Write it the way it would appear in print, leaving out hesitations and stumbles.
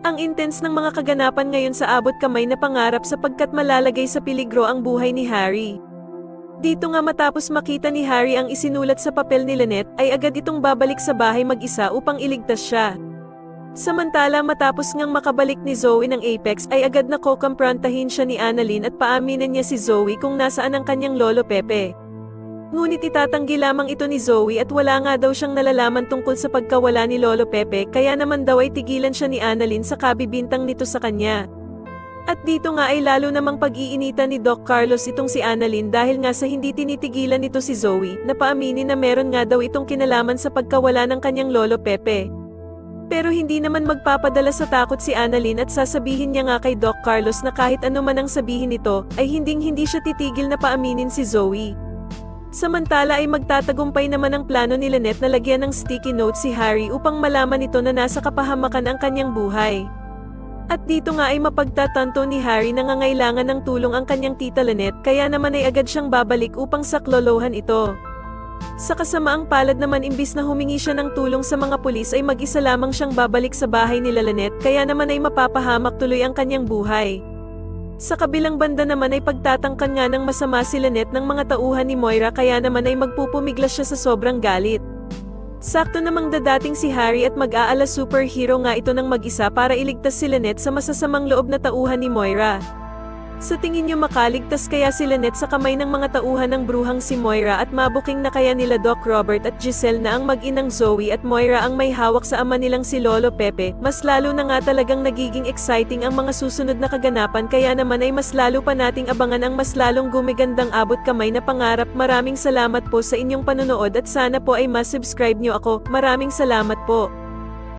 Ang intense ng mga kaganapan ngayon sa abot kamay na pangarap sapagkat malalagay sa peligro ang buhay ni Harry. Dito nga matapos makita ni Harry ang isinulat sa papel ni Lynette, ay agad itong babalik sa bahay mag-isa upang iligtas siya. Samantala matapos ngang makabalik ni Zoe ng Apex ay agad na kokomprontahin siya ni Annalyn at paaminin niya si Zoe kung nasaan ang kanyang lolo Pepe. Ngunit itatanggi lamang ito ni Zoe at wala nga daw siyang nalalaman tungkol sa pagkawala ni lolo Pepe kaya naman daw ay tigilan siya ni Annalyn sa kabibintang nito sa kanya. At dito nga ay lalo namang pag-iinitan ni Doc Carlos itong si Annalyn dahil nga sa hindi tinitigilan nito si Zoe, na paaminin na meron nga daw itong kinalaman sa pagkawala ng kanyang lolo Pepe. Pero hindi naman magpapadala sa takot si Annalyn at sasabihin niya nga kay Doc Carlos na kahit ano man ang sabihin nito, ay hindi siya titigil na paaminin si Zoe. Samantala ay magtatagumpay naman ang plano ni Lynette na lagyan ng sticky note si Harry upang malaman nito na nasa kapahamakan ang kanyang buhay. At dito nga ay mapagtatanto ni Harry na nangangailangan ng tulong ang kanyang tita Lynette kaya naman ay agad siyang babalik upang saklolohan ito. Sa kasamaang palad naman imbis na humingi siya ng tulong sa mga pulis ay mag-isa lamang siyang babalik sa bahay nila Lynette kaya naman ay mapapahamak tuloy ang kanyang buhay. Sa kabilang banda naman ay pagtatangkan nga ng masama si Lynette ng mga tauhan ni Moira kaya naman ay magpupumiglas siya sa sobrang galit. Sakto namang dadating si Harry at mag-aala superhero nga ito ng mag-isa para iligtas si Lynette sa masasamang loob na tauhan ni Moira. Sa tingin niyo makaligtas kaya si Lynette sa kamay ng mga tauhan ng bruhang si Moira at mabuking na kaya nila Doc Robert at Giselle na ang mag-inang Zoe at Moira ang may hawak sa ama nilang si Lolo Pepe? Mas lalo na nga talagang nagiging exciting ang mga susunod na kaganapan kaya naman ay mas lalo pa nating abangan ang mas lalong gumigandang abot kamay na pangarap. Maraming salamat po sa inyong panonood at sana po ay mas subscribe niyo ako. Maraming salamat po.